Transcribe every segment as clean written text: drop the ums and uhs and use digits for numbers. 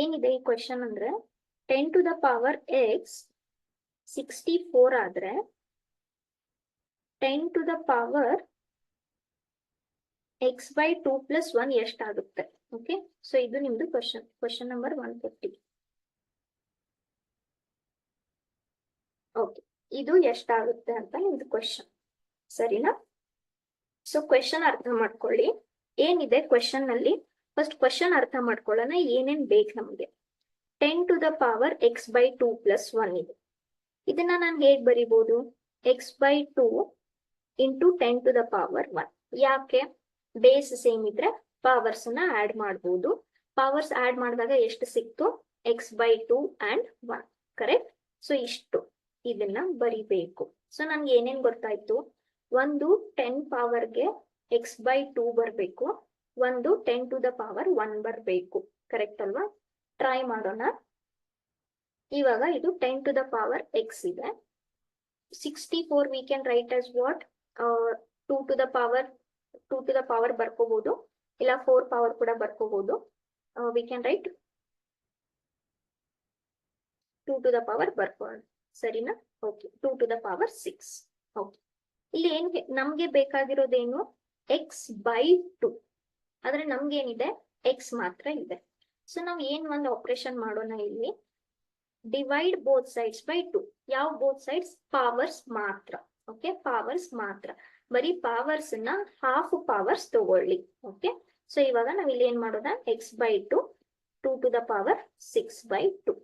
ಏನಿದೆ ಈ ಕ್ವೆಶನ್ ಅಂದ್ರೆ 10 to the power x 64 ಆದ್ರೆ 10 to the power x by 2 plus 1 ಎಷ್ಟಾಗುತ್ತೆ? ಓಕೆ, ಸೊ ಇದು ನಿಮ್ದು ಕ್ವೆಶನ್ ನಂಬರ್ 150. ಓಕೆ, ಇದು ಎಷ್ಟಾಗುತ್ತೆ ಅಂತ ನಿಮ್ದು ಕ್ವೆಶನ್, ಸರಿನಾ? ಸೊ ಕ್ವೆಶನ್ ಅರ್ಥ ಮಾಡ್ಕೊಳ್ಳಿ. ಏನಿದೆ ಕ್ವೆಶನ್ ನಲ್ಲಿ, ಫಸ್ಟ್ ಕ್ವೆಶನ್ ಅರ್ಥ ಮಾಡ್ಕೊಳ್ಳೋಣ. ಏನೇನ್ ಬೇಕು ನಮ್ಗೆ? 10 to the power x by 2 plus 1 ಇದೆ. ಇದನ್ನ ನಾನು ಹೇಗ್ ಬರಿಬಹುದು? x by 2 into 10 to the power 1. ಯಾಕೆ? ಬೇಸ್ ಸೇಮ್ ಇದ್ರೆ ಪವರ್ಸ್ ನ ಆಡ್ ಮಾಡಬಹುದು. ಪವರ್ಸ್ ಆಡ್ ಮಾಡಿದಾಗ ಎಷ್ಟು ಸಿಕ್ತು? x by 2 and 1, correct? So ಇಷ್ಟು ಇದನ್ನ ಬರಿಬೇಕು. ಸೊ ನನ್ಗೆ ಏನೇನ್ ಗೊತ್ತಾಯ್ತು? ಒಂದು 10 ಪವರ್ಗೆ x by 2 ಬರ್ಬೇಕು, ಒಂದು 10 to the power 1 ಬರ್ಬೇಕು, ಕರೆಕ್ಟ್ ಅಲ್ವಾ? ಟ್ರೈ ಮಾಡೋಣ. ಇವಾಗ ಇದು 10 to the power x ಇದೆ. 64 we can write as what? 2 to the power ಬರ್ಕೋಬಹುದು, ಇಲ್ಲ 4 ಪವರ್ ಕೂಡ ಬರ್ಕೋಬಹುದು. we can write 2 to the power ಬರ್ಕೋಣ, ಸರಿನಾ? Okay, 2 to the power 6. Okay, ಇಲ್ಲಿ ನಮ್ಗೆ ಬೇಕಾಗಿರೋದೇನು? x by 2. ಆದ್ರೆ ನಮ್ಗೆ ಏನಿದೆ? x ಮಾತ್ರ ಇದೆ. ಸೊ ನಾವ್ ಏನ್ ಒಂದು ಆಪರೇಷನ್ ಮಾಡೋಣ ಇಲ್ಲಿ. Divide both sides by 2. ಯಾವ ಬೋತ್ ಸೈಡ್ಸ್? ಪವರ್ಸ್ ಮಾತ್ರ. ಓಕೆ, ಪವರ್ಸ್ ಮಾತ್ರ. ಬರೀ ಪವರ್ಸ್ ನ ಹಾಫ್ ಪವರ್ಸ್ ತಗೊಳ್ಳಿ. ಓಕೆ, ಸೊ ಇವಾಗ ನಾವ್ ಇಲ್ಲಿ ಏನ್ ಮಾಡೋಣ? x by 2 2 to the power 6 by 2,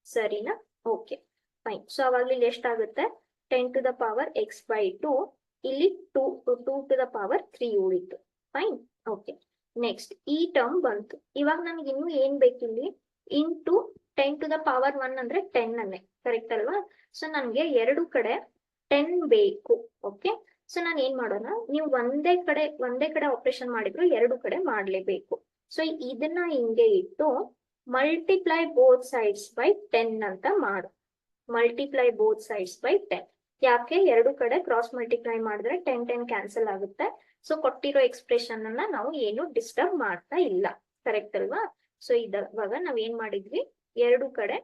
ಸರಿನಾ? Okay, fine. ಸೊ ಅವಾಗ ಇಲ್ಲಿ ಎಷ್ಟಾಗುತ್ತೆ? 10 to the power x by 2, ಇಲ್ಲಿ 2 to the power 3 ಉಳಿತು. ಫೈನ್. ಓಕೆ, ನೆಕ್ಸ್ಟ್ ಈ ಟರ್ಮ್ ಬಂತು. ಇವಾಗ ನನ್ಗೆ ಇನ್ನು ಏನ್ ಬೇಕಿಲ್ಲಿ? ಇಂಟು 10 to the power 1 ಅಂದ್ರೆ 10 ಅನ್ನೇ, ಕರೆಕ್ಟ್ ಅಲ್ವಾ? ಸೊ ನನ್ಗೆ ಎರಡು ಕಡೆ 10 ಬೇಕು. ಓಕೆ, ಸೊ ನಾನು ಏನ್ ಮಾಡೋಣ? ನೀವು ಒಂದೇ ಕಡೆ ಆಪರೇಷನ್ ಮಾಡಿದ್ರು ಎರಡು ಕಡೆ ಮಾಡ್ಲೇಬೇಕು. ಸೊ ಇದನ್ನ ಹಿಂಗೆ ಇಟ್ಟು ಮಲ್ಟಿಪ್ಲೈ ಬೋತ್ ಸೈಡ್ಸ್ ಬೈ 10 ಅಂತ ಮಾಡು. Multiply both sides by 10. ಯಾಕೆ? ಎರಡು ಕಡೆ ಕ್ರಾಸ್ ಮಲ್ಟಿಪ್ಲೈ ಮಾಡಿದ್ರೆ 10 ಕ್ಯಾನ್ಸಲ್ ಆಗುತ್ತೆ. ಸೊ ಕೊಟ್ಟಿರೋ ಎಕ್ಸ್ಪ್ರೆಷನ್ ಅನ್ನ ನಾವು ಏನು ಡಿಸ್ಟರ್ಬ್ ಮಾಡ್ತಾ ಇಲ್ಲ, ಕರೆಕ್ಟ್ ಅಲ್ವಾ? ಸೊ ಇವಾಗ ನಾವ್ ಏನ್ ಮಾಡಿದ್ವಿ? ಎರಡು ಕಡೆ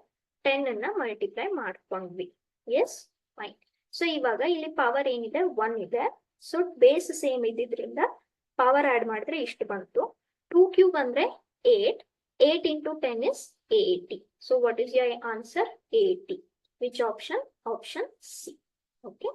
10 ಅನ್ನ ಮಲ್ಟಿಪ್ಲೈ ಮಾಡ್ಕೊಂಡ್ವಿ. S, fine. ಸೊ ಇವಾಗ ಇಲ್ಲಿ ಪವರ್ ಏನಿದೆ? 1 ಇದೆ. ಸೊ ಬೇಸ್ ಸೇಮ್ ಇದ್ದಿದ್ರಿಂದ ಪವರ್ ಆಡ್ ಮಾಡಿದ್ರೆ ಇಷ್ಟು ಬಂತು. 2 ಕ್ಯೂಬ್ ಅಂದ್ರೆ 8. 8 into 10 is 80. So what is your answer? 80. Which option? Option C. Okay.